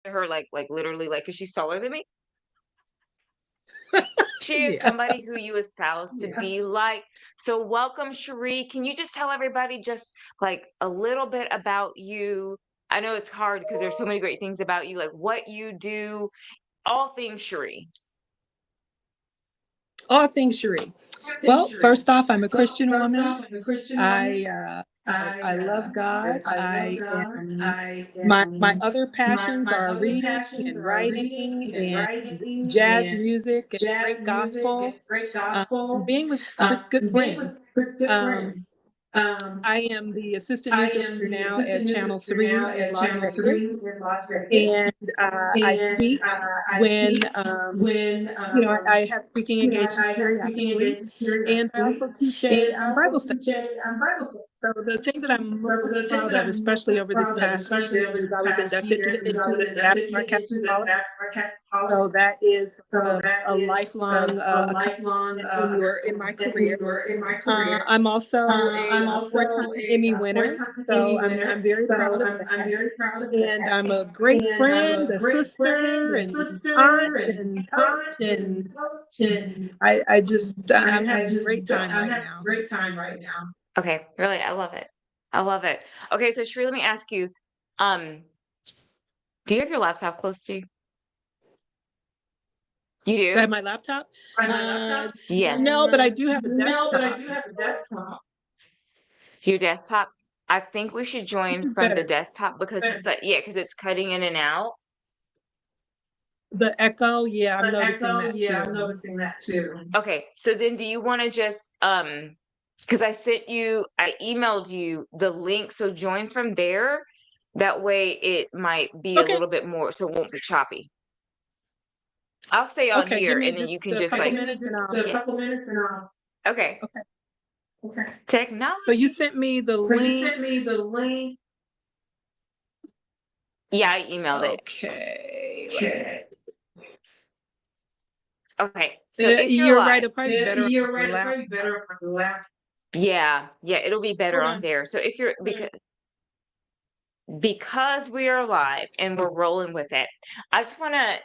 her like literally like because she's taller than me. She is Yeah. somebody who you espouse to be like. So welcome, Cherie. Can you just tell everybody just like a little bit about you? I know it's hard because there's so many great things about you, like what you do, all things Cherie. All things Cherie. Well, first off, I'm a Christian woman. I love God. I am my other passions are reading and writing and jazz music and great gospel, and being with good friends. Um, I am the assistant news director now at Channel 3 in Las Vegas, and I speak when I have speaking engagements periodically, and I also teach a Bible study. So the thing that I'm most proud of, especially over this past year, is I was inducted into the National Catholic Hall of Fame. So that is a lifelong accomplishment in my career. I'm also a four-time Emmy winner, so I'm very proud of that. And I'm a great friend, a sister, and aunt, and coach, and I'm having a great time right now. Okay, really, I love it. I love it. Okay, so Cherie, let me ask you, um, do you have your laptop close to you? You Do I do? have my laptop? Yes. No, but I do have a desktop, Your desktop? I think we should which join is from the better. desktop because it's like, yeah, because it's cutting in and out. The echo, yeah, I'm noticing that too. Okay, so then do you want to just because I emailed you the link, so join from there. That way it might be a Okay, little bit more, so it won't be choppy. I'll stay on okay, give here me and then you just can a just couple like, minutes and yeah. Okay. okay. So you Technology. sent me the link. Yeah, I emailed it. Okay. Okay. So if you're You're right, live, it'll probably be better on my laptop. yeah, it'll be better Hold on on. there. So if you're because we are live and we're rolling with it, I just want to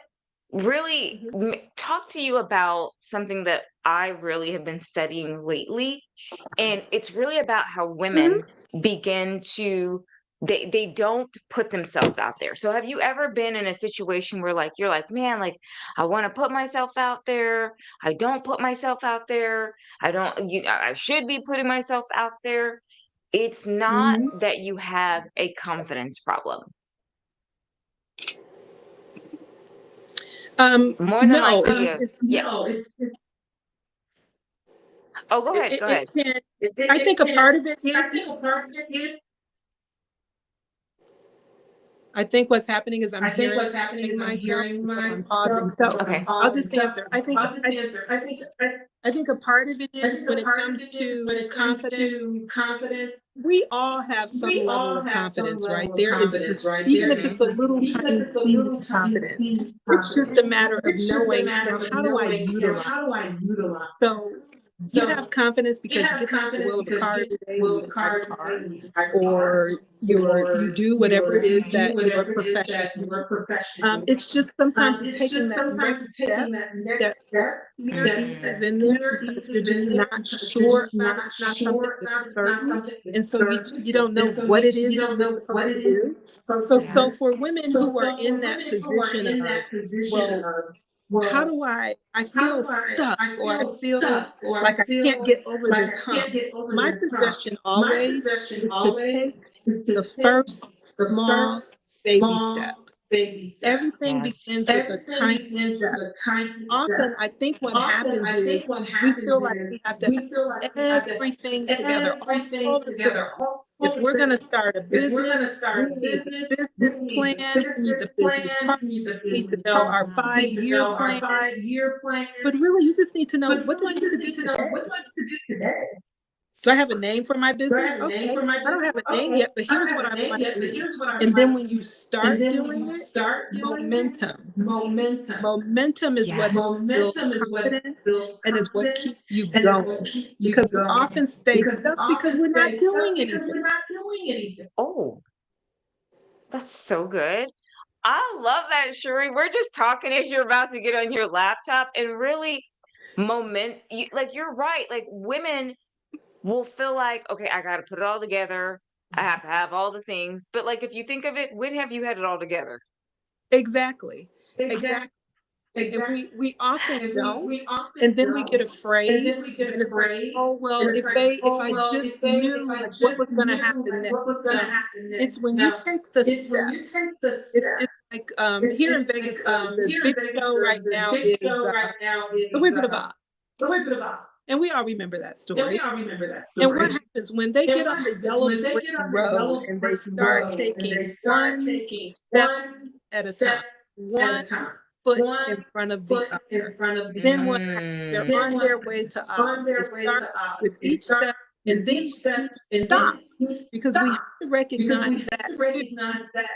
really Mhm. talk to you about something that I really have been studying lately. And it's really about how women Mhm. begin to they don't put themselves out there. So have you ever been in a situation where like you're like, man, like I want to put myself out there. I don't put myself out there. I should be putting myself out there. It's not Mhm. that you have a confidence problem. More than No, likely, yeah. Oh, go ahead. Go it ahead. can. I think a part of it is. I think what's happening is I'm hearing myself, so I'm pausing. So Okay. I'll just answer. I think a part of it is when it comes to confidence, we all have some level of confidence, right? There is this, even if Hmm. it's a little tiny seed of confidence, it's just a matter of knowing, now, how do I utilize? So you have confidence because you get behind the wheel of a car every day when you drive a car, or you do whatever it is that your profession is. It's just sometimes taking that next step, that fear eases in there because you're just not sure about it. It's not something that's certain, and so you don't know what it is that you're supposed to do. Yeah. So for women who are in that position of, well, how do I feel stuck, or I feel like I can't get over this hump. My suggestion always is to take the first small baby step. Everything Yes. begins with a tiny step. Often, I think what happens is we feel like we have to have everything together, all the things. If we're going to start a business, we need the business plan, we need the business partner, we need to know our 5-year plan. But really, you just need to know, what do I need to do today? Do I have a name for my business? Okay, I don't have a name yet, but here's what I want to do. And then when you start doing it, momentum. Momentum is what Yes. builds confidence and is what keeps you going. Because we often stay stuck because we're not doing anything. Oh, that's so good. I love that, Shuri. We're just talking as you're about to get on your laptop and really like you're right. Like women will feel like, okay, I got to put it all together. I have to have all the things. But like, if you think of it, when have you had it all together? Exactly. Exactly. Exactly. And Exactly. we often And don't, we often and then we get don't. And afraid, then we get and it's like, afraid. "Oh, well, And it's like, if oh I well, just knew, if I like, what was just gonna knew happen like next." what was gonna No, happen it's next. when you No, take the it's when step. you take the It's step. like, here in It's Vegas, like the here in big Vegas, show right the now big is, show right now The is Wizard of Oz, The Wizard of Oz. and we all remember that And we story. all remember that And what story. happens when they And get what on the happens yellow when they brick get on the road yellow and they brick start road and they taking start one taking step one at a step time, at one a time, foot in one front of the foot in other. front of the Then other. what happens? They're Then on what their way happens? to Oz. On They their way start to Oz, with they each start step, and with then each step we and stop then we because we stop have to because we recognize have that to too. recognize that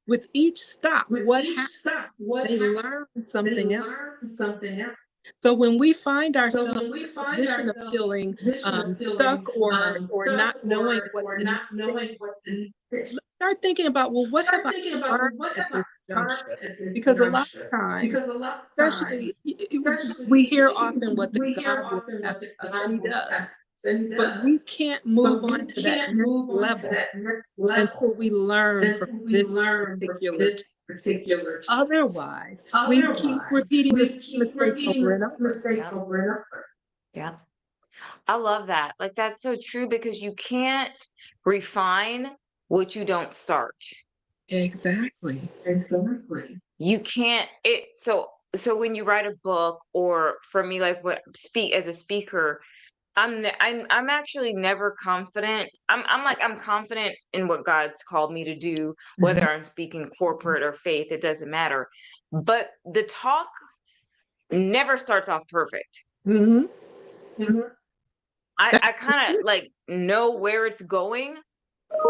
With each stop, with what each happens? stop, what They happens? learn They something else. learn something else. So when we find So ourselves when we in a find position of ourselves feeling in a position of feeling stuck or stuck not knowing what or the not next thing, knowing what the next, let's start thinking about, well, what have start I thinking about, well, learned what at have I this learned juncture? at this Because a lot juncture? of times, Because a lot of especially times, especially we hear often what the we hear God will often have what the for us, and God He will have does. and he But we does. can't move But on we to that can't next move on to level that next level until we learn from until we this learn from particular this test. particular test. Otherwise, we keep Otherwise, repeating the we same keep mistakes repeating the over and same over. mistakes over and over. Yeah. I love that. Like that's so true because you can't refine what you don't start. Exactly. Exactly. You can't so when you write a book or for me like what speak as a speaker, I'm actually never confident. I'm confident in what God's called me to do, Mhm. whether I'm speaking corporate or faith, it doesn't matter. But the talk never starts off perfect. Mhm. Mhm. That I kind of like know where it's going,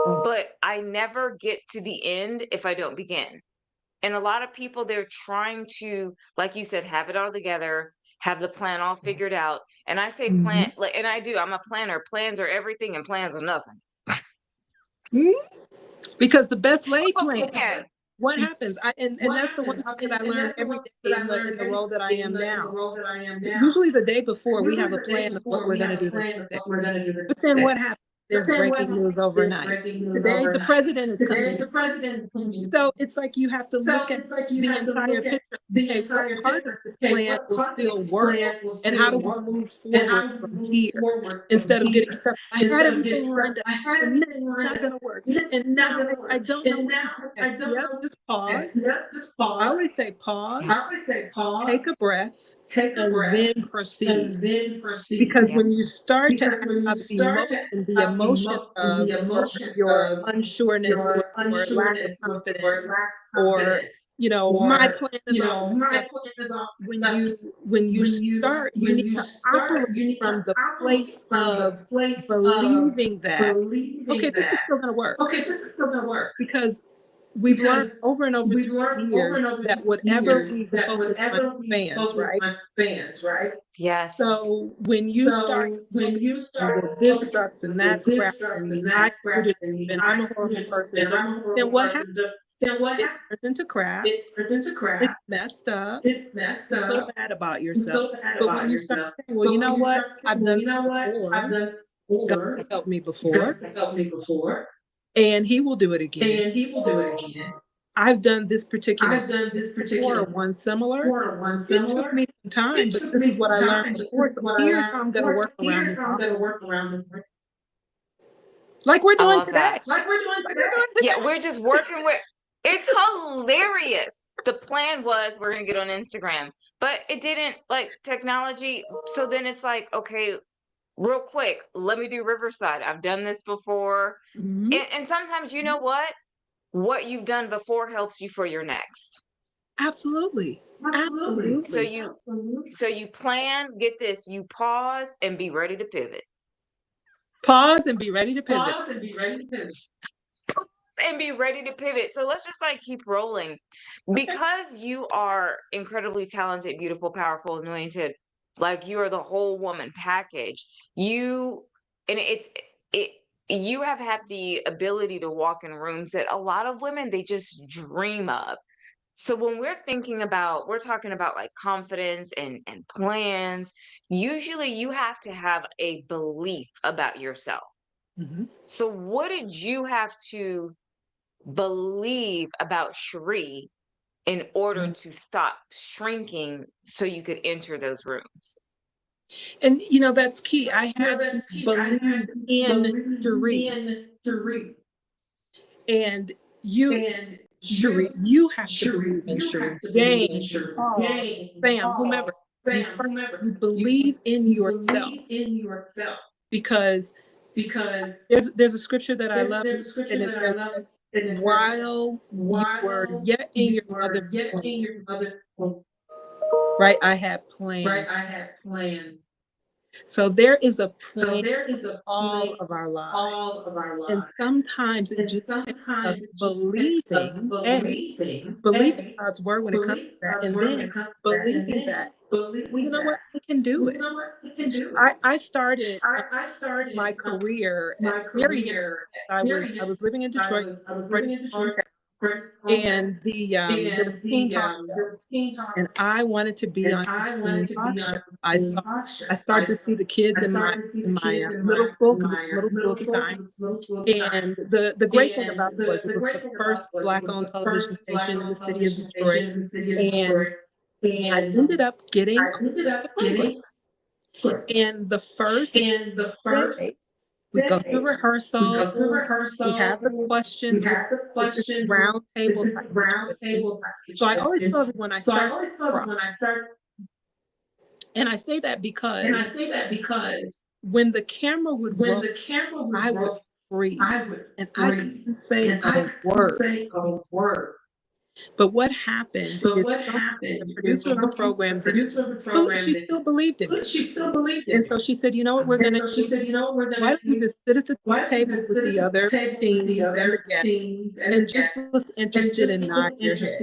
but I never get to the end if I don't begin. And a lot of people, they're trying to, like you said, have it all together, have the plan all figured out. And I say plan, Mhm. like, and I do, I'm a planner. Plans are everything and plans are nothing. Mhm. Because the best laid What's plan. a plan? What happens? And What that's the one happens? thing that I And learn that's the every one day that I in learned the every role that I day am in the now. role that I am now. Usually the day before we have Usually a the day plan of what before we're we going to have a do the plan next of day. what we're going to do the But next then day. what happens? But There's then what breaking news happens? There's overnight. breaking news Today the overnight. president is Today coming. the president is coming. So it's like you have to So look at it's like you the have to entire look at picture. the Okay, what entire part of picture. this Okay, plan what will part of still this work? plan will And how still do we work? move And forward how do we from move here? forward from Instead of getting here? stuck. I had Instead of getting everything stuck. lined up, I had and now everything it's lined not up. going to work. And it's And not now gonna I work. don't know And what now I next. don't Yep, know just what pause. next. Yep, just I pause. always say I pause, always say take a pause, breath, take a and breath, then proceed. and then proceed. Because Yeah. when you start to Because when you have start to the have emotion the of emotion your of unsureness or your your lack of unsureness or confidence, your lack of or confidence, my or plan is all my messed up. plan is all When messed up. you start, you When need you to start, operate you need to from the operate place from the of place of believing that, okay, believing this is that still going to work. okay, this is still gonna work. Because we've learned Because over and over we've through learned the over years and over that through the whatever years we that focus on whatever we expands, focus right? on fans, right? Yes. So when you start to So look when you at, start well, to look this at, sucks and well, that's crap this sucks and and I that's crap screwed it and up and I'm I a screwed horrible it up person, and I'm a then horrible what happens? person, then what It happens? turns into crap. It turns into It's crap. messed up. It's messed You feel up. bad about You yourself. feel bad But when about you start yourself. saying, well, you But know when you what? start saying, I've well, done you know this what? before. I've done God before. has helped me God before, has helped me before, and He will do it again. and He will do it again. I've done this particular I've done this before, or particular one similar. or one It took similar. me some time, It but took this is me what some I learned time, but before. this is So what I here's learned how I'm going to before. So work around here's this how I'm going to obstacle, work around this. like we're I doing love today. that. Like we're doing Like we're today. doing Yeah, today. we're just working with it's hilarious. The plan was we're gonna get on Instagram, but it didn't like technology. So then it's like, okay, real quick, let me do Riverside. I've done this before. Mhm. And sometimes you know what you've done before helps you for your next. Absolutely. Absolutely. So Absolutely. you plan, get this, you pause and be ready to pivot. Pause and be ready to pivot. Pause and be ready to pivot. And be ready to pivot. So let's just like keep rolling. Okay. Because you are incredibly talented, beautiful, powerful, anointed, like you are the whole woman package. You and it you have had the ability to walk in rooms that a lot of women they just dream of. So when we're talking about like confidence and plans, usually you have to have a belief about yourself. Mhm. So what did you have to believe about Cherie in order to stop shrinking so you could enter those rooms? And, that's key. I had to believe in Cherie, and you Cherie, you have to believe in Cherie. Jane, Paul, Sam, whomever. You first you believe in yourself because there's a scripture that I love, and it says that while you were yet in your mother's womb, right, I had plans. So there is a plan for all of our lives. And sometimes it just takes us believing God's word when it comes to that, and then believing that, well, you know what, I can do it. I started my career at very young. I was living in Detroit. Detroit is my hometown, and there was a teen talk show, and I wanted to be on this teen talk show. I started to see the kids in my middle school, because it was middle school at the time. And the great thing about it was the first Black-owned television station in the city of Detroit, and I ended up getting on the program. And the first day, we go through rehearsals, we have the questions, it's a round table type situation. So I always tell everyone I start to cry. And I say that because when the camera would roll, I would freeze and I couldn't say a word. But what happened is the producer of the program did, she still believed in me. And so she said, "You know what we're gonna do? Why don't you just sit at the table with the other teens and the guests and just look interested and nod your head?"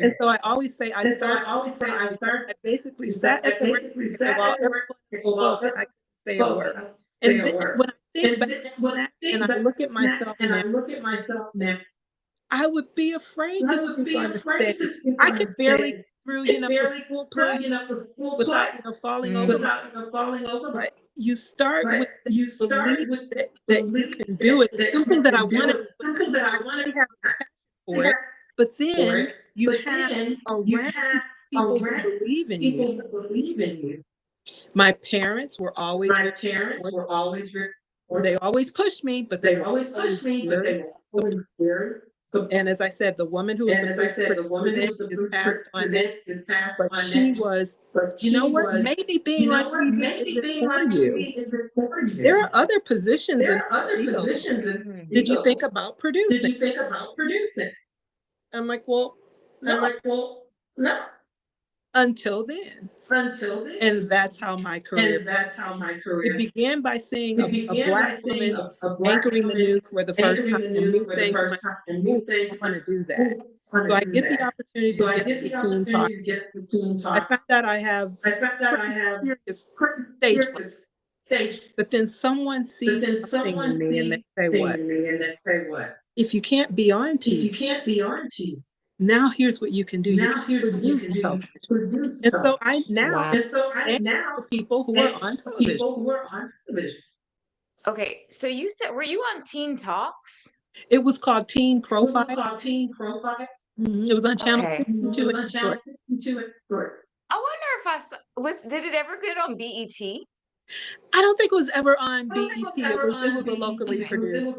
And so I always say I started to cry because I basically sat at the register while everyone spoke and I couldn't say a word. And then when I think back on that and I look at myself now, I would be afraid to speak on the stage. I could barely get through, a school play without, falling over my. But you start with that belief that you can do it. It's something that I wanna do, but I really have a passion for it. But then you have around you people who believe in you. My parents were always very supportive. They always pushed me, but they were always very supportive. And as I said, the woman who was the first producer then is passed on now, but she was, "You know what? Maybe being on TV isn't for you. There are other positions in the field. Mhm. Did you think about producing?" I'm like, "Well, no, until then." And that's how my career began. It began by seeing a Black woman anchoring the news for the first time and me saying to myself, "Ooh, I wanna do that." So I get the opportunity to get on the Teen Talk. I found out I have pretty serious stage fright, but then someone sees something in me and they say, "What? If you can't be on TV, now here's what you can do. You can produce television." And so I now Wow. anchor for people who are on television. Okay, so you said were you on Teen Talks? It was called Teen Profile. It was on channel Okay. 62 in Detroit. I wonder if I saw was did it ever get on BET? I don't think it was ever on BET. It was a locally Okay. produced,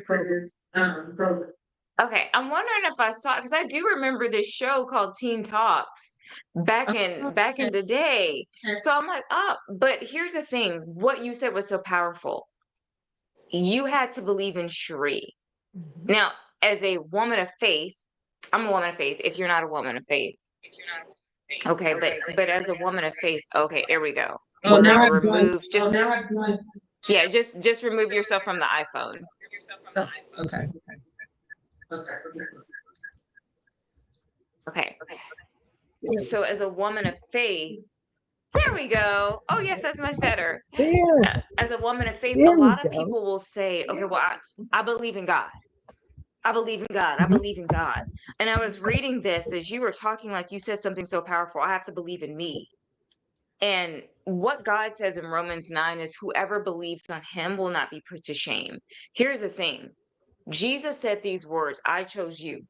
program. Okay, I'm wondering if I saw because I do remember this show called Teen Talks back Okay. in the day. So I'm like, "Oh," but here's the thing, what you said was so powerful. You had to believe in Cherie. Mhm. Now, as a woman of faith, I'm a woman of faith, if you're not a woman of faith. Okay, but as a woman of faith, okay, there we go. Oh, We'll now now I've joined. remove just yeah, just remove yourself from the iPhone. Oh, okay. Okay. So as a woman of faith, there we go. Oh yes, that's much better. There, As a woman of faith, a there we lot of go. people will say, okay, well, I believe in God. I believe in God. I Mhm, believe in God. And I was reading this as you were talking, like you said something so powerful. I have to believe in me. And what God says in Romans 9 is whoever believes on him will not be put to shame. Here's the thing. Jesus said these words, I chose you.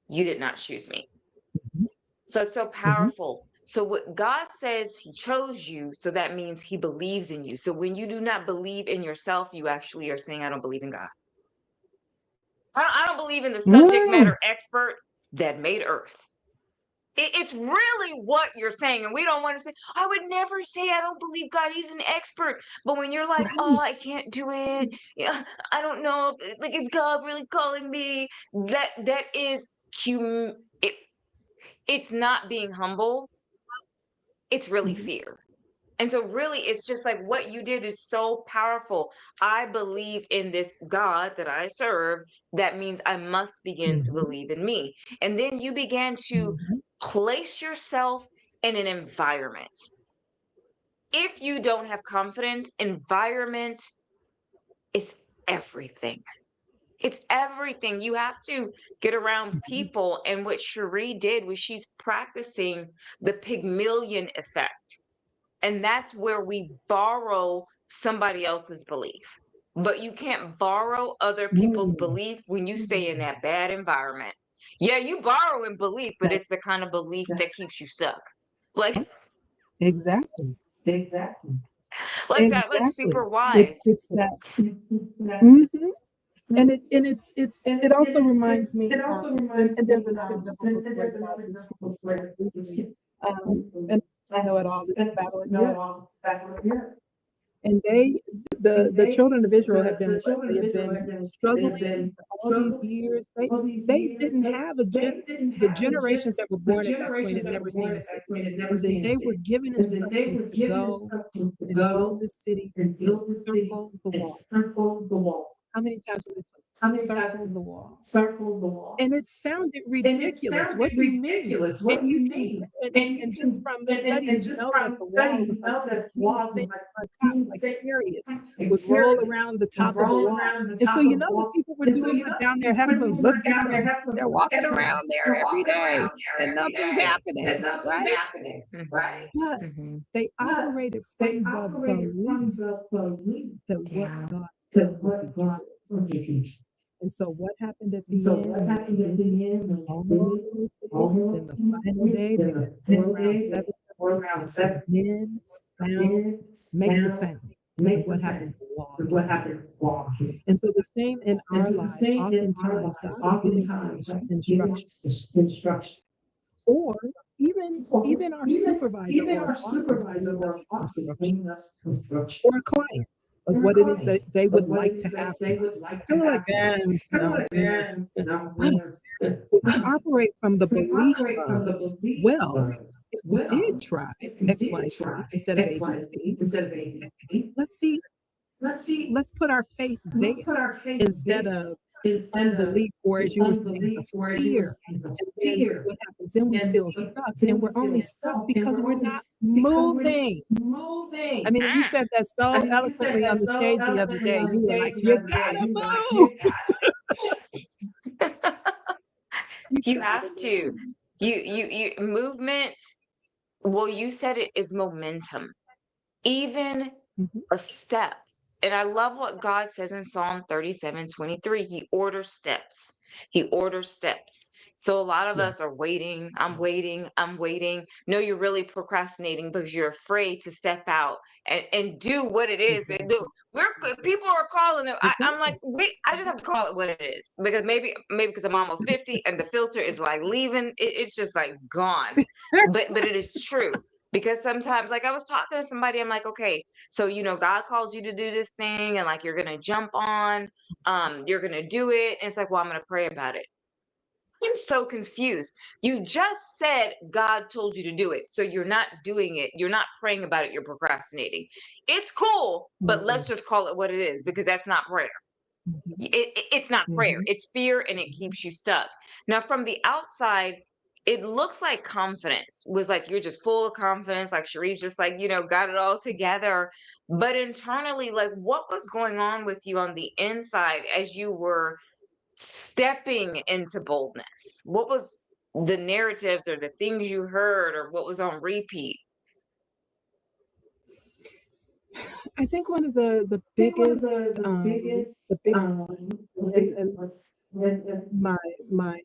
You did not choose me. mhm, So it's so mhm, powerful. So what God says he chose you, so that means he believes in you. So when you do not believe in yourself, you actually are saying, I don't believe in God. I don't believe in the subject mm, matter expert that made Earth. It's really what you're saying. And we don't want to say, I would never say I don't believe God. He's an expert. But when you're like, oh, I right. can't do it. Yeah, I don't know. Like, is God really calling me? That is it, it's not being humble. It's really Mhm, fear. And so, really, it's just like what you did is so powerful. I believe in this God that I serve. That means I must begin to mhm, believe in me. And then you began to mhm, place yourself in an environment. If you don't have confidence, environment is everything. It's everything. You have to get around mhm, people. And what Cherie did was she's practicing the Pygmalion effect. And that's where we borrow somebody else's belief. But you can't borrow other people's mm. belief when you stay in that bad environment. Yeah, you borrow in belief, but That it's the kind of belief that keeps you stuck. Like exactly, like that, like exactly. super wise. It's that mhm, and it also reminds me, and there's another biblical story that I'll just share briefly, and I know it all, it's the battle in Europe. And the children of Israel had been what? They had been struggling for all these years. They didn't have the generations that were born at that point had never seen a city. And then they were given instructions to go and build this city and circle the wall. How many times were they supposed to circle the wall? And it sounded ridiculous. What do you mean? And you can and just from study, you know that the wall was like these huge things on top, like chariots would roll around the top of the wall. And so you know what people were doing were down there heckling, "Look at them. They're walking around there every day and nothing's happening," right? Mhm. But Mhm. they operated from the belief that what Yeah. God said would be true. And so what happened at the end when they did it all those days, and then the final day they would go around 7 times and then make the sound. And what happened? The wall came down. And so the same in our lives, oftentimes God is giving us instruction, or even our supervisor or a boss is giving us instruction, or a client, like what it is that they would like to have from us. And we're like, no, but when we operate from the belief of, well, if we did try X, Y, Z instead of A, B, C, let's see, let's put our faith there instead of the unbelief, or as you were saying, the fear. And then what happens? Then we feel stuck, and we're only stuck because we're not moving. I mean, and you said that so eloquently on the stage the other day. You were like, "You gotta move. You You gotta have to. move." You movement, well, you said it is momentum. Even Mhm. a step. And I love what God says in Psalm 37:23. He orders steps. He orders steps. So a lot of Yeah. us are waiting. I'm waiting. I'm waiting. No, you're really procrastinating because you're afraid to step out and do what it is. And do, Exactly. people are calling it. I'm like, Exactly. wait, I just have to call it what it is because maybe because I'm almost 50 and the filter is like leaving. It's just like gone. But it is true because sometimes, like I was talking to somebody, I'm like, okay, so, God called you to do this thing and like you're going to jump on, you're going to do it. And it's like, well, I'm going to pray about it. I'm so confused. You just said God told you to do it. So you're not doing it. You're not praying about it. You're procrastinating. It's cool, but let's Mhm. just call it what it is because that's not prayer. Mhm. It's not prayer. Mhm. It's fear and it keeps you stuck. Now, from the outside, it looks like confidence was like you're just full of confidence, like Cherie's just like, got it all together. But internally, like what was going on with you on the inside as you were stepping into boldness? What was the narratives or the things you heard or what was on repeat? I think one of the biggest and my my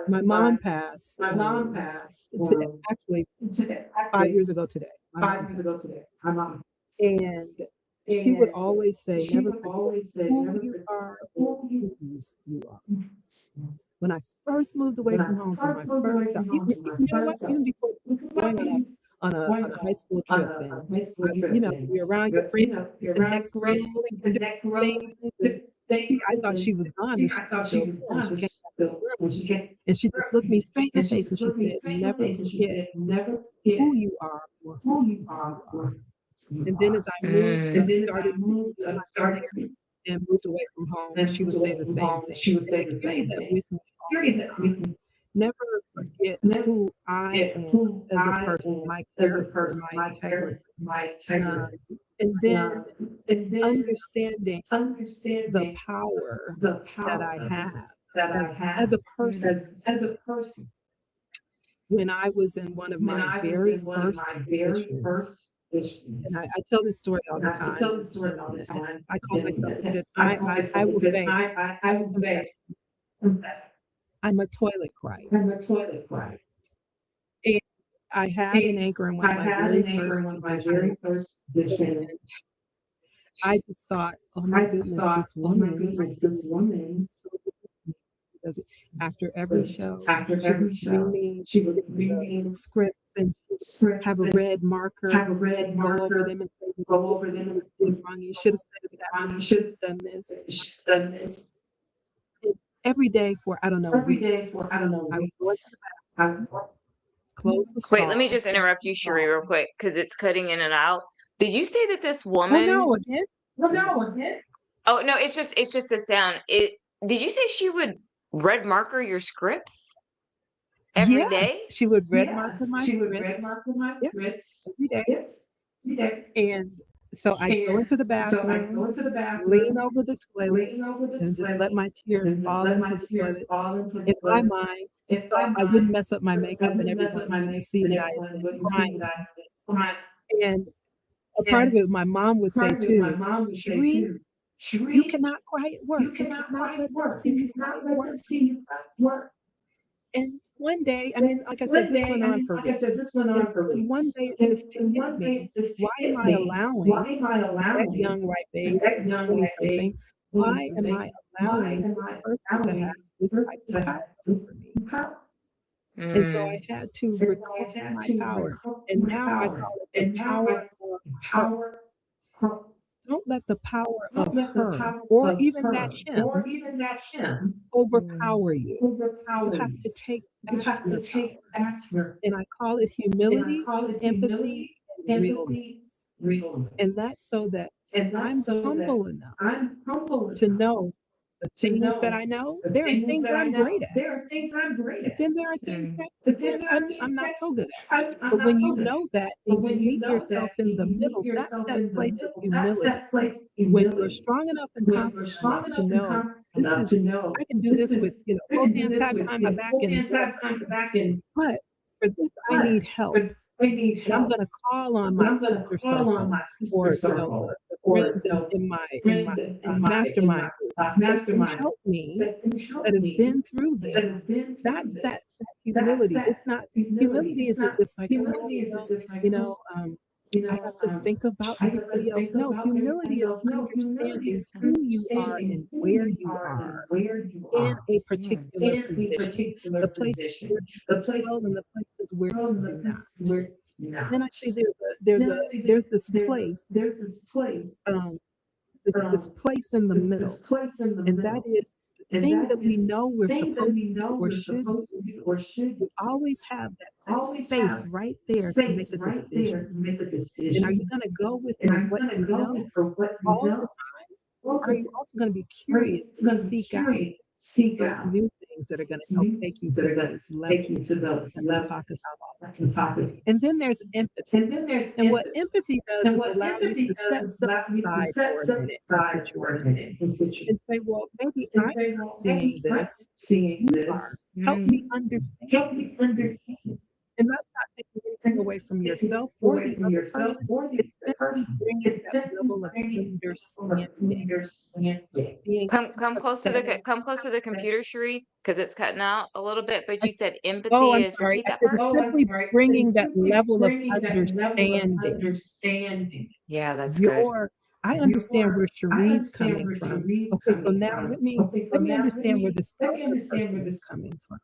my mom passed, to actually 5 years ago today, my mom passed, and she would always say, "Never forget who you are or whose you are." When I first moved away from home for my first job, you know what? Even before going on a high school trip, and you're around your friends, you get the neck roll and you're doing things, and I thought she was gone, but she was still there, and she came back in the room, and she just looked me straight in the face and she said, "Never forget who you are or whose you are." And then as I started to get my career and moved away from home, she would say the same thing, and I carry that with me all the time. Never forget who I am as a person, my character, my integrity, um, and then understanding the power that I have as a person. When I was in one of my very first positions, and I tell this story all the time, and I call myself, I said, I will say, confess, I'm a toilet crier. And I had an anchor in one of my very first positions, and I just thought, "Oh my goodness, this woman is so good to me." Because after every show, she would bring me, the scripts, and she would have a red marker and go over them and say, "You did this, you did wrong, you should have said it that way, you should have done this." And every day for, I don't know, weeks, I would go into the bathroom, close the Wait, let me stall. just interrupt you, Sheree, real quick, because it's cutting in and out. Did you say that this "Oh, woman no, again?" Oh, no, it's just a sound. Did you say she would red marker your scripts every Yes, day? she would red marker my scripts. Yes, every day. And so I'd go into the bathroom, lean over the toilet, and just let my tears fall into the toilet in my mind, so I wouldn't mess up my makeup and everyone wouldn't see that I had been crying. And a part of it, my mom would say too, "Sheree, you cannot cry at work. You cannot let them see you cry at work." And one day, I mean, like I said, this went on for weeks. And one day it just hit me. Why am I allowing, at that young, ripe age, 20 something, why am I allowing this person to have this type of power over me? And so I Mm, had to recover my power. And now I call it the power of her. Don't let the power of her or even that him mm, overpower you. You have to take back your power. And I call it humility, empathy, and realness. And that's so that I'm humble enough to know the things that I know. There are things that I'm great at, but then there are things mm, that I'm not so good at. But when you know that and you meet yourself in the middle, that's that place of humility. When you're strong enough and confident enough to know this is I can do this with, both hands tied behind my back and whatever, but for this I need help. And I'm gonna call on my sister circle or, the friends in my mastermind group that can help me, that have been through this. That's that humility. It's not humility isn't just like, "Oh, I have to think about everybody else." No, humility is understanding who you are and where you are in a mm, particular position, the places where you excel and the places where you do not. Then I say there's um, this place in the middle, and that is the thing that we know we're supposed to do or should do. You always have that space right there to make a decision. And are you gonna go with the what you know all the time? Are you also gonna be curious and seek out those new things that are gonna help take you to those levels that we talk about And then there's empathy. And what empathy does is allow you to set self aside for a minute in situations and say, well, maybe I'm not seeing this. You are. Help me Mm. understand. And that's not taking anything away from yourself or the other person. It's simply bringing that level of understanding, being empathetic. Come close to the computer, Sheree, because it's cutting out a little bit. But I you said Oh, empathy I'm is sorry. repeat I that said part. it's simply bringing that level of understanding. Yeah, that's good. Your I understand where Cherie's coming from. Okay, so now let me understand where this other person is coming from.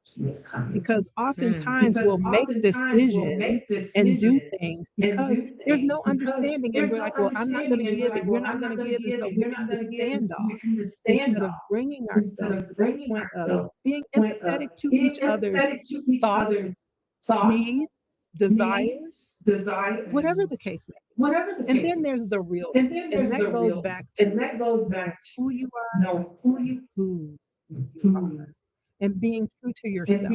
Because Mm. oftentimes we'll make decisions and do things because there's no understanding, and we're like, "Well, I'm not gonna give, and you're not gonna give, and so we're in this standoff." Instead of bringing ourselves to that point of being empathetic to each other's thoughts, needs, desires, whatever the case may be. And then there's the realness, and that goes back to knowing who you are and whose you are, and being true to yourself.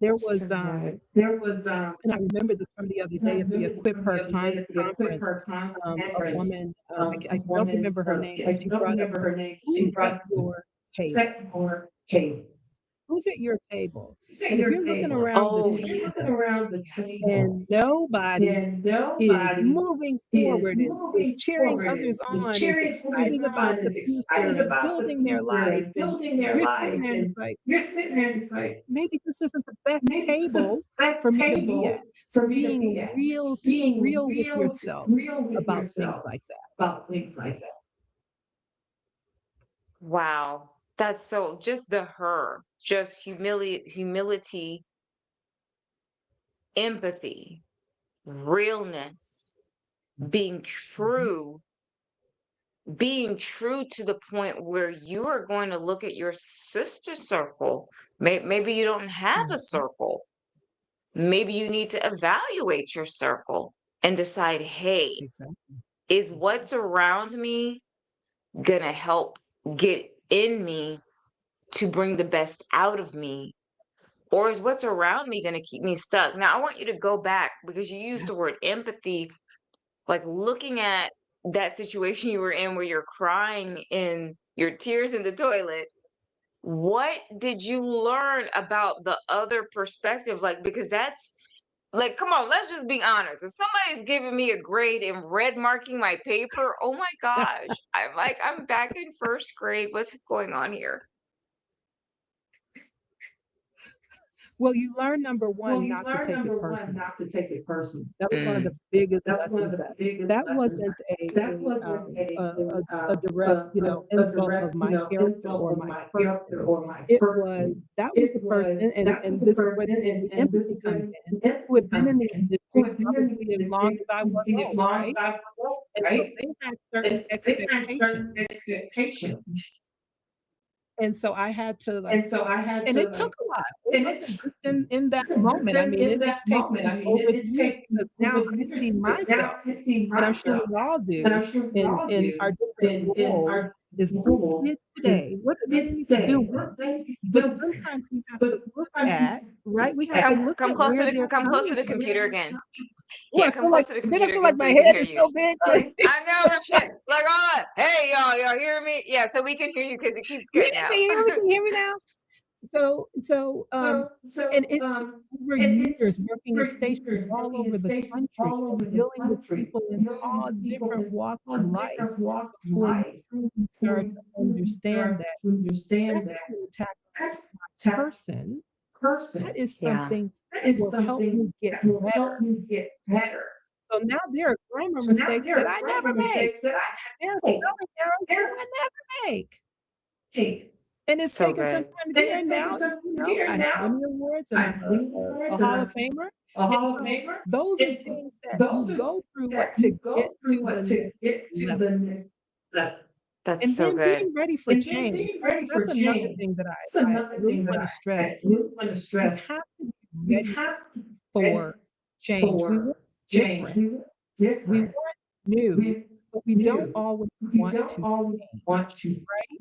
There was, So good. and I remember this from the other day at the Equip Her conference, a woman, I don't remember her name, but she brought up, "Who's at your table? Who's at your table?" And if you're looking around the Oh, table yes. Yes. and nobody is moving forward, is cheering others on, is excited about the future and building their life, and you're sitting there and it's like, maybe this isn't the best table for me to be at. So being real with yourself about things like that. Wow. That's so just the her, just humility, empathy, realness, being true, being true to the point where you are going to look at your sister circle. Maybe you don't have a Mhm. circle. Maybe you need to evaluate your circle and decide, hey, Exactly. is what's around me gonna help get in me to bring the best out of me? Or is what's around me gonna keep me stuck? Now, I want you to go back because you used Yeah. the word empathy, like looking at that situation you were in where you're crying in your tears in the toilet. What did you learn about the other perspective? Like, because that's like, come on, let's just be honest. If somebody's giving me a grade and red marking my paper, oh my gosh, I'm like, I'm back in first grade. What's going on here? Well, you learn, number 1, not to take it personally. That was one of Mm, the biggest lessons that that wasn't a direct, insult of my character or my person. It was that was a person, and this is where the empathy comes in, who had been in the industry probably as long as I was old, right? And so they had certain expectations. And so I had to, like, and it took a while. It wasn't just in that moment. I mean, it's taken me over the years because now I see myself, and I'm sure we all do, in our different roles, is these kids today, what do they need to do with? But sometimes we have to look at, right? We have to look at where they're come close to coming the from. computer again. Ooh, Yeah, come close to the I computer feel again like so my we can head hear is you. so big. I know, right? Like, hold on. Hey, y'all hear me? Yeah, so we can hear you because it keeps Yeah, cutting can out. you hear me? Can you hear me now? And it took over years working in stations all over the country and dealing with people in all different walks of life before you truly start to understand that that's not an attack on my person. That is Yeah. something that will help me get better. So now there are grammar mistakes that I never make. There are spelling errors that I never make. And it's So taken some good. time to get here, and now, I have Emmy Awards and I'm a Hall of Famer, and so those are things that you go through what to get to the next level, That's and so then good. being ready for change. That's another thing that I really wanna stress is you have to be ready for change. We want different, we want new, but we don't always want to change, right?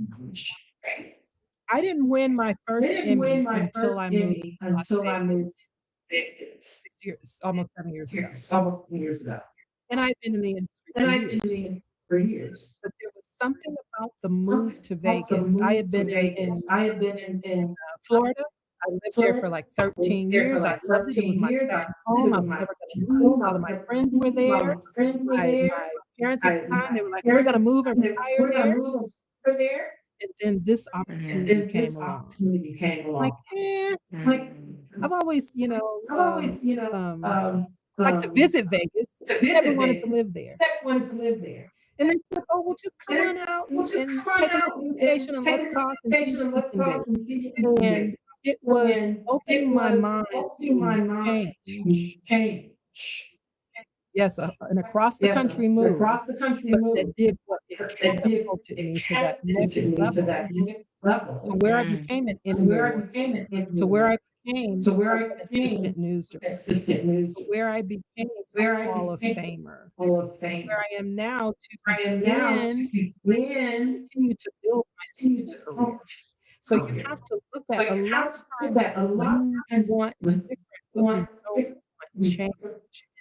I didn't win my I first didn't win Emmy my until first I moved Emmy to Las until I moved Vegas to Vegas 6 years, almost 7 years ago, almost 2 years ago, and I've been in the industry and for I've been in years. the industry for years. But there was something about the move Something to about the Vegas. I move had to been Vegas. I had been in Florida. I lived there for Florida. like I lived 13 there for years. I like loved it. It was 13 my years. I second lived home. it I was was my never second gonna move. home. I All of was my never friends were moved. All there. of my friends were there. My parents at the time, My they were like, "We're parents gonna at move the and time, they were like, retire "We're gonna there." move over there." And then this And Mhm. opportunity then came this along. opportunity came Like, along. Like, Mhm. I've always, I've always, liked to visit Vegas, to never visit wanted to Vegas, live there. never wanted to live there. And they said, "Oh, well, just come And on it's, out well, just and come on take a look out at the and station and take let's a look at talk the and see station what and we let's can do." talk and see what we can do. And it was And it opening my was mind opening my to mind to change. change. Yes, an across the Yes, country an move, across the country but that move, did what? It but catapulted it me to that next catapulted me to level, that next level, to where I Mm. became an to Emmy where I award became an to Emmy where award, I became to where I an became assistant news an director, assistant news to director, where I became a where I Hall of became Famer, Hall of to where Fame, I am now to where I am now to begin begin continue to build my continue speaking to career. build So my you career. have to look So at a you lot have of to look times at a lot of we times want when different, you but we want don't different, want we change.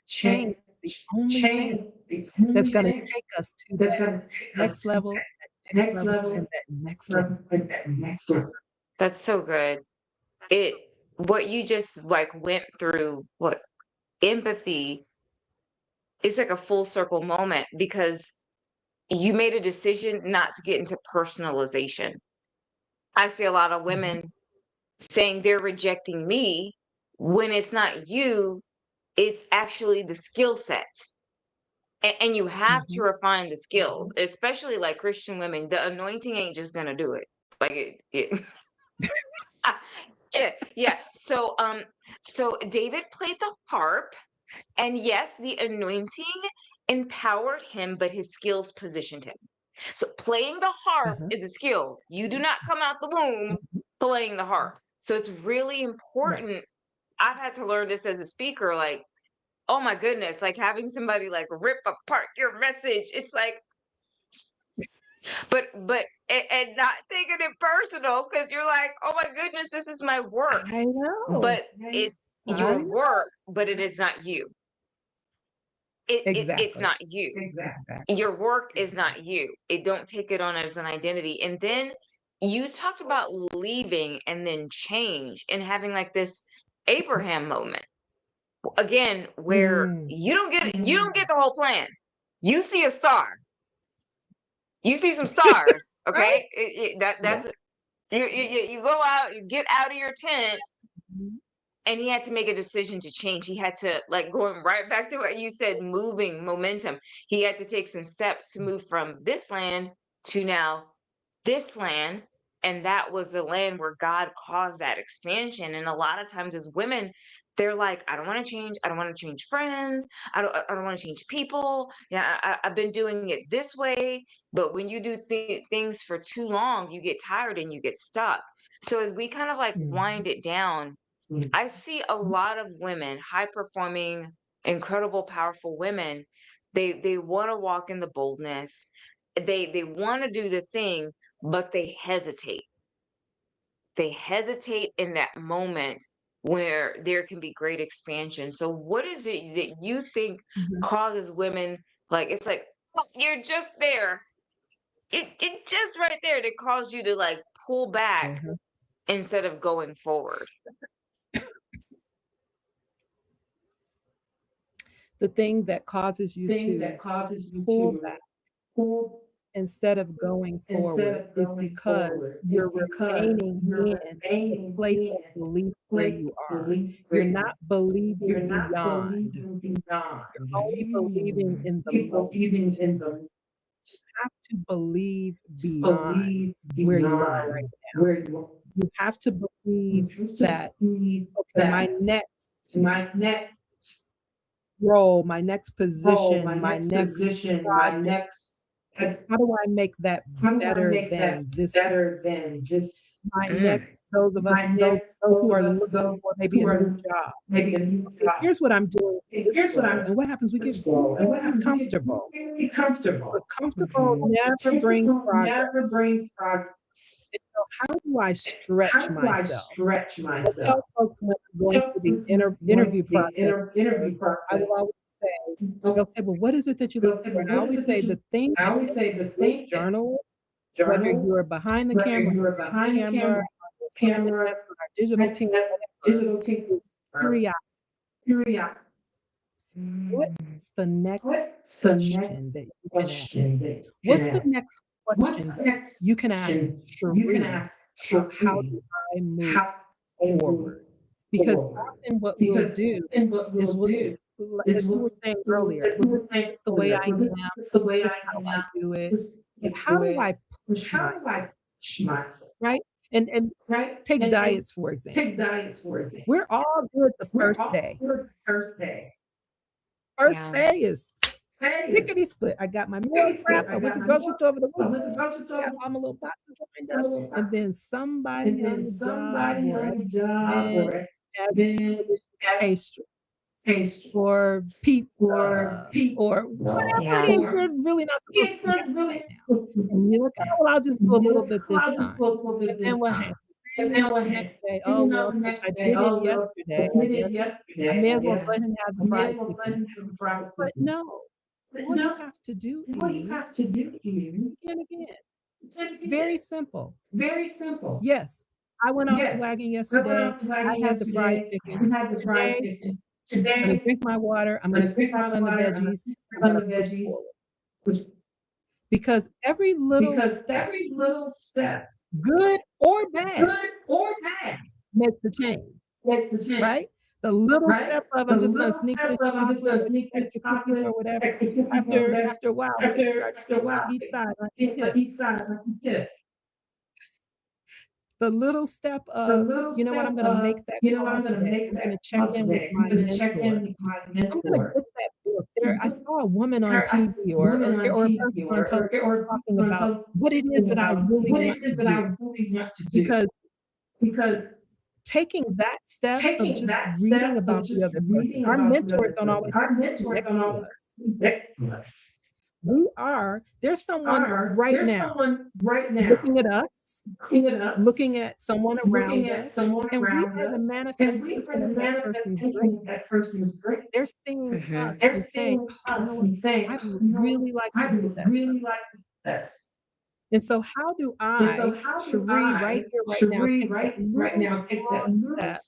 Change change, is the only thing change the that's only gonna thing take us to that's that going to take us next to level, that that next next level, and level, that next level. from like that next level. That's so good. It what you just like went through, what empathy is like a full circle moment because you made a decision not to get into personalization. I see a lot of Mhm, women saying they're rejecting me when it's not you, it's actually the skill set. And you have to mhm. refine the skills, especially like Christian women. The anointing ain't just gonna do it. Like it yeah, yeah. So David played the harp, and yes, the anointing empowered him, but his skills positioned him. So playing the harp Uh-huh. is a skill. You do not come out the womb Mhm. playing the harp. So it's really Right. important. I've had to learn this as a speaker, like, oh my goodness, like having somebody like rip apart your message. It's like, and not taking it personal because you're like, oh my goodness, this is my work. I know. But it's I your know. work, but it is not you. It's Exactly. not you. Exactly. Your work is not you. It don't take it on as an identity. And then you talked about leaving and then change and having like this Abraham moment again where Mm. you don't get the whole plan. You see a star. You see some stars, Right? okay? Yeah. That's you go out, you get out of your tent, Mhm. and he had to make a decision to change. He had to, like, going right back to what you said, moving momentum. He had to take some steps to move from this land to now this land. And that was the land where God caused that expansion. And a lot of times as women, they're like, I don't want to change. I don't want to change friends. I don't want to change people. Yeah, I've been doing it this way. But when you do things for too long, you get tired and you get stuck. So as we kind of like Mhm. wind it down, I see a lot of women, high performing, incredible, powerful women. They want to walk in the boldness. They want to do the thing, but they hesitate. They hesitate in that moment where there can be great expansion. So what is it that you think Mhm. causes women, like it's like, "Oh, you're just there. It just right there to cause you to like pull back Mhm. instead of going forward." The thing that causes you Thing to that causes you pull to back pull instead of going instead forward of is going because forward is you're because remaining you're in a remaining place of in belief a where place you of are. belief You're where not believing you're not beyond. believing beyond. You're only believing in the You're moment. believing in the You have to believe beyond believe where you are right beyond now. where you are. You have to You believe have to that, believe okay, my that next my next role, my next role, my position, my next next position, my project, next how do I make that how do I better make that than this one? better than this? My Mm, next those of My us those next those who those of are us looking go for maybe a who new are job. maybe a new Okay, job. here's what I'm doing for And this here's what role, I'm and what happens? We get this role. And what very happens? We get comfortable, very but comfortable. comfortable mhm. never brings Comfortable never progress. brings progress. And so how do I stretch How do I myself? stretch I myself? tell folks when I'm going Tell through the person going interview through the process here, interview I process. will always say, Oh, they'll say, "Well, what is it that you're they'll looking say, for?" well, And I what is always it say that the you, thing I that always makes say a the good thing that journalist, whether journal, you're behind the whether camera, you're in the behind the camera, camera, on the assignment camera, desk, on our digital at team, whatever, digital team, is or curiosity. curiosity. What's the next What's the next question that you can ask? question that you can What's the ask? next What's question the next you can ask question you can Cherie ask about how Cherie? do I move How I move forward? Because forward. often what we'll Because do then what is we'll we'll do like is you were saying earlier, like "Well, you this were is saying just the way earlier, I well, this am. is This the way is I how I am. do it." This But is the how do way. I Which push how do myself, I push myself, right? And right? take And diets, for example. take diets for example. We're all good the We're first all day. for first day. First Yeah. day is That is lickety split. I got my meal pretty prep. split. I I went to got the my grocery meal. store over the I went to the weekend. grocery store Got all my little boxes lined and a up, little and then and somebody on then the job somebody or on at the the job event or has then delicious has pastries pastry or or pizza pizza or whatever it Yeah. is or you're really not supposed if to be we're having right really now. And you're like, "Oh, well, I'll just do a you little know, bit oh, this I'll just time." go for And it then this what time. happens? Then And you then know what the next happened? day, And "Oh, you know well, the since next I day, did it oh well, I yesterday, did it I yesterday, may I as well guess go ahead and have the I may fried as well go chicken ahead and now." do the fried But chicken. no, But all you no, have to do all you is have to do is begin again. take Very it. simple. Very simple. Yes, I went off the Yes, wagon I went yesterday. off the I wagon had the fried yesterday. chicken. I had the fried Today, chicken. I'm gonna Today, drink my water. I'm I'm gonna gonna get drink back my on the water. I'm gonna veggies. put I'm on gonna the push veggies. forward Which, because every little because step, every little step, good or bad, good or bad, makes a change, makes the change. right? The little Right? step of The I'm just gonna little sneak step this of I'm just chocolate gonna or these sneak this extra cookies or chocolate, whatever. extra cookies or After whatever. after a while, it After starts a getting on while, each side like a it's like hip. each side like a kid. The little step The of, little "You know what? I'm step gonna of, make that you know what, call I'm gonna today. make I'm gonna that check call in with today. I'm my gonna check in mentor. with my I'm gonna mentor. get that book." I saw a woman on I saw TV a woman on or a TV person on television or talking on about television what it is talking that I about really what want it to is that I do. really want to do. Because Because taking that step of taking just that reading step of about the just other person, reading our about the mentors other don't person, always have our to be mentors next don't to always us. ridiculous. There's someone right There's now someone right now looking at us, looking at us, looking at someone looking around at us, someone and we around are the us, and we are manifestation the of that person's great. manifestation of that person's great. They're seeing Hmm. us They're and saying, seeing "Oh, you know us what? and saying, I'd you know what, really like to I do would that really someday." like this. And so how do And so I, how do Cherie, right I, here, right now, Cherie, take that right little now, take small that little step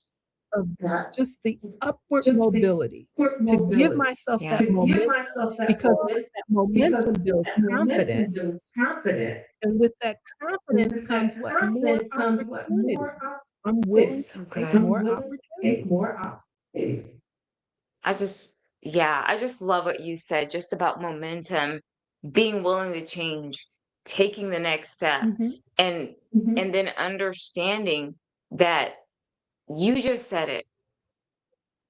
of step, just the upward just the mobility quick to give mobility, myself Yeah. that to give momentum? myself that Because moment, with that because momentum builds that momentum confidence, builds confidence. and with that And confidence with that comes what? More confidence comes what? opportunity. More I'm willing opportunity. to So take good. I'm more willing to take opportunity. more opportunity. Yeah, I just love what you said just about momentum, being willing to change, taking the next step, Mhm. and Mhm. and then understanding that you just said it.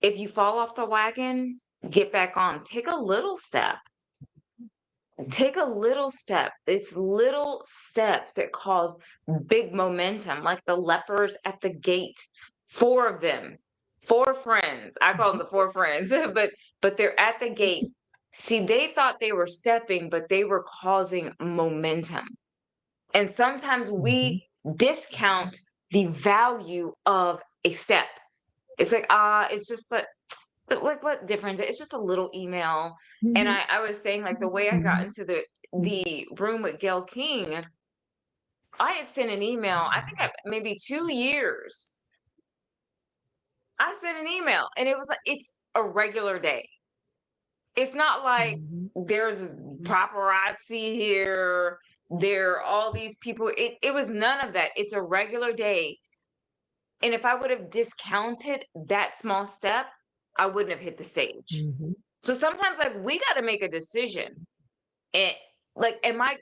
If you fall off the wagon, get back on. Take a little step. Take a little step. It's little steps that cause big momentum, like the lepers at the gate. Four of them, four friends. I call them Mhm. the four friends, but they're at the gate. See, they thought they were stepping, but they were causing momentum. And sometimes we Mhm. discount the value of a step. It's like, it's just but like what difference? It's just a little email. And Mhm. I was saying like the way I got into the room with Gail King, I had sent an email, I think maybe 2 years. I sent an email and it was like it's a regular day. It's not like Mhm. there's paparazzi here, there are all these people. It was none of that. It's a regular day. And if I would have discounted that small step, I wouldn't have hit the stage. Mhm. So sometimes like we got to make a decision. And like am I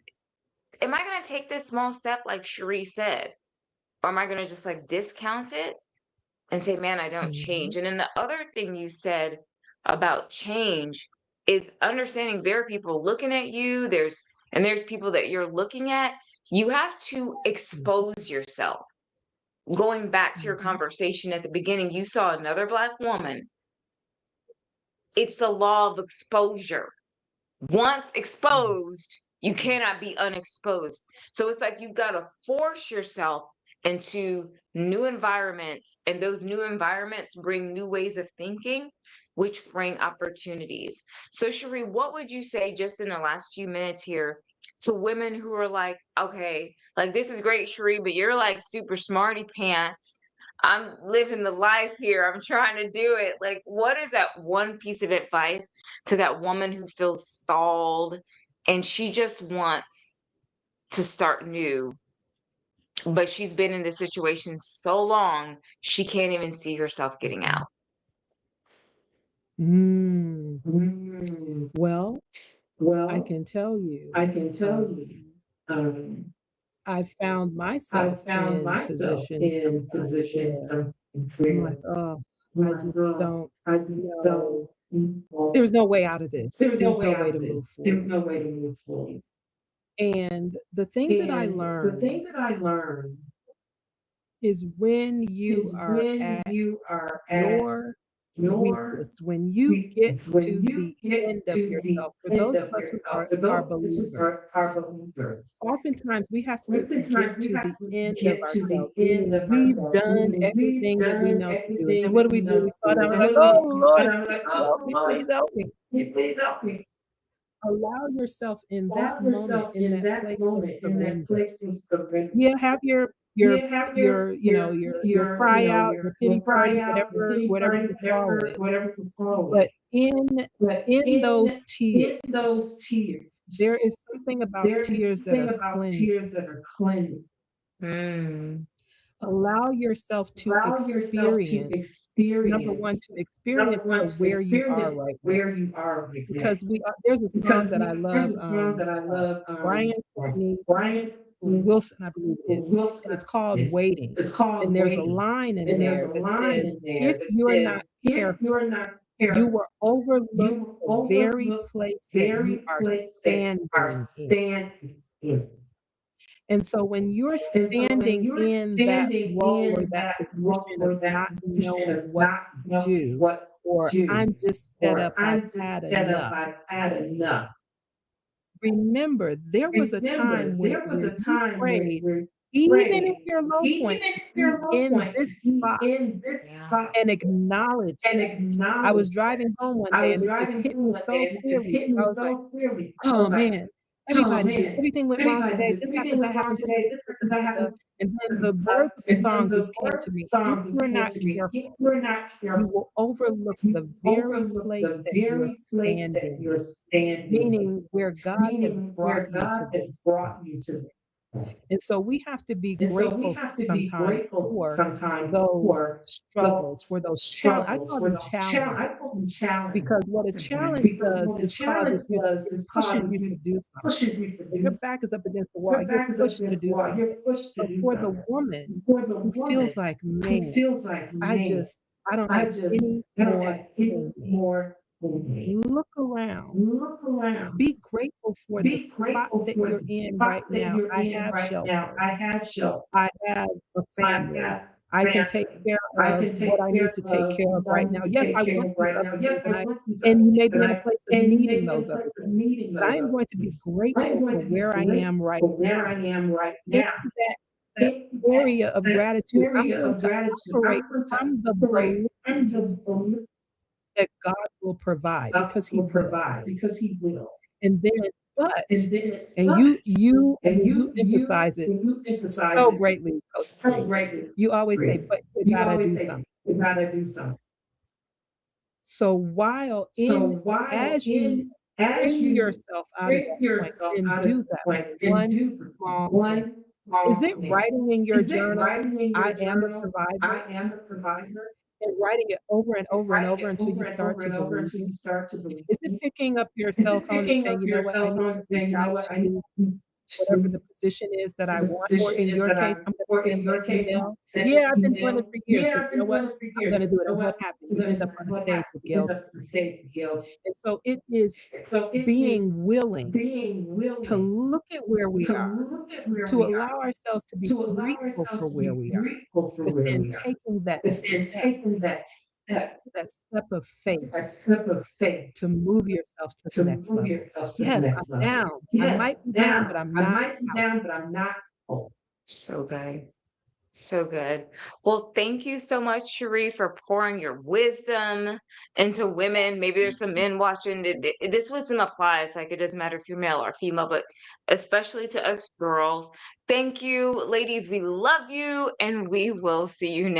going to take this small step like Cherie said? Or am I going to just like discount it and say, "Man, I don't Mhm. change." And then the other thing you said about change is understanding there are people looking at you, there's people that you're looking at. You have to Mhm. expose yourself. Going back to your Mhm. conversation at the beginning, you saw another Black woman. It's the law of exposure. Once Yes. exposed, You cannot be unexposed. So it's like you gotta force yourself into new environments, and those new environments bring new ways of thinking, which bring opportunities. So, Cherie, what would you say just in the last few minutes here to women who are like, okay, like this is great, Cherie, but you're like super smarty pants. I'm living the life here. I'm trying to do it. Like, what is that one piece of advice to that woman who feels stalled and she just wants to start new, but she's been in this situation so long, she can't even see herself getting out? Mm. Mm, Well, I well, can tell you, I can tell you, um, um, I found I myself found in myself positions in sometimes position where of I'm where like, "Oh, I my just God, don't I just don't know. know. There's no way out of this. There's no There's no way way out to of this. move There's forward." no way to move forward. And the thing that I And the thing learned that I learned is when you is are when at you are at your your weakest, when you get weakness, when to you the get end of to the yourself, for end those of of us who yourself, are for are those who believers, are believers, oftentimes we have to get oftentimes we to have the to end of get to the ourselves, end meaning of we've ourselves, done meaning we've everything that we done know to do. And then everything what that do we we do? know We to fall do. down, And we're then like, what do "Oh, we do? Lord, And I'm please like, oh help me, Lord, please help me." can you please help me? Allow yourself in that Allow moment, yourself in in that that place of moment, in that surrender. place of surrender. Yeah, have your You have your, you know, your cry out, your your pity cry party, out, your whatever pity whatever party, you call it. whatever you call But it. in But in those in those tears, there tears, is something about there is tears that something are about cleansing. tears that are cleansing. Mm. Allow yourself to Allow yourself to number 1, to experience, number experience the one, to where you are experience right now. where you are right now. Because there's a song Because that I there's love, a song that I love, Brian Courtney Brian Wilson, I believe it is, Wilson, and I it's think called it is. "Waiting." It's called And there's a Waiting. line in And there's there a that line says, in there "If that you're not says, if careful, you're not you careful, will overlook you the will very overlook the place that you very are place that you are standing in." standing in. And so when you're And so when standing you're in that standing role or in that that role position of or that not position knowing of what not to knowing do, what or to "I'm do, just fed up, or I've I'm just had fed up, enough," I've had enough. remember, there was a Remember, time there was where a you time prayed, where even in prayed, your low even point, if to be your low in point, this to be spot in this Yeah. spot and acknowledge and that. I acknowledge was driving that. home one I day was and it just driving hit home me one day so and it just clearly. hit me I was like, so clearly. I "Oh, was like, man, oh man, everything went wrong today. This everything happened, went that wrong happened, today. This da, happened, da, that da, da." happened. And then the words of the And then song the just came word to me. If song just you're came not to me. If careful, we're not you careful, will overlook you the very overlook place the that you're very place that standing you're in, standing in, meaning where God has meaning brought where you God to has this point. brought you to. And so we have to be And so we grateful have to be sometimes grateful for sometimes those for struggles, for those those I struggles, call for them those challenge. I call challenges, them challenges because what a challenge because does what a is causes challenge you, does it is pushes cause you to you do something. pushes you to When your do. back is up against the wall, Your you're back is up pushed to against the do wall. You're something. pushed to But do for the something. woman For the who feels woman like, who "Man, feels like, man, I don't have any I don't more have any in me," more in me. look around. Look around. Be grateful for the Be spot grateful that for you're the in spot right that now. you're I in have right now. shelter. I have shelter. I have a I family. have I can take family. care I of can what take I need care to take of care of what I right need now. to Yes, take I care want of these right now. other Yes, things, I want these and other you may things, be in a place of and you may needing be in a those place other of things. needing But I those am other going to be things. I am grateful going for to be where I am grateful right for where I now. am right In now. that In area of that gratitude, I'm area going of to gratitude, operate I'm going to from the operate belief from the belief that God will provide, God because He will will. provide because He will. And then, but, And then, and but, I and mean, you emphasize it when you emphasize so it greatly, Coach so Lee. greatly, You always say, great. but you You gotta always do say, something. you gotta do something. So while So while as you in, as bring you yourself out of bring that point, yourself then out of do the that point and one do small thing. one Is small it thing. writing in your Is it journal, writing in "I your am a journal, survivor," I am a provider, and writing it over and and over and writing over it until over you and start over to and over believe until it? you start to believe Is it it? picking up your Is cell it phone and picking saying, up "You your know what? I cell need phone to and reach saying, you know out what, I need to whatever to the position is that I the want," or position in is your that case, I'm, "I'm gonna or send in that your case, I'm email." sending Yeah, I've been doing it email. for years, Yeah, but I've you know been what? doing it for I'm years, gonna but do you it. know And what what? happened? I'm You gonna end do up it. on a What stage happened? with You end guilt. up on the stage with guilt. So it is So it is being willing being to willing look at where we to are, look at where to we are, allow ourselves to be to allow grateful for ourselves to where be we are, grateful for but where then we are, taking that but then step taking that that step of faith a step of faith to move yourself to the to next move level. yourself to the Yes, I'm next level. down. I Yes, might be down, but down. I'm I not might be out. down, but I'm not out. So good. So good. Well, thank you so much, Cherie, for pouring your wisdom into women. Maybe there's some men watching. This wisdom applies. Like it doesn't matter if you're male or female, but especially to us girls. Thank you, ladies. We love you, and we will see you next.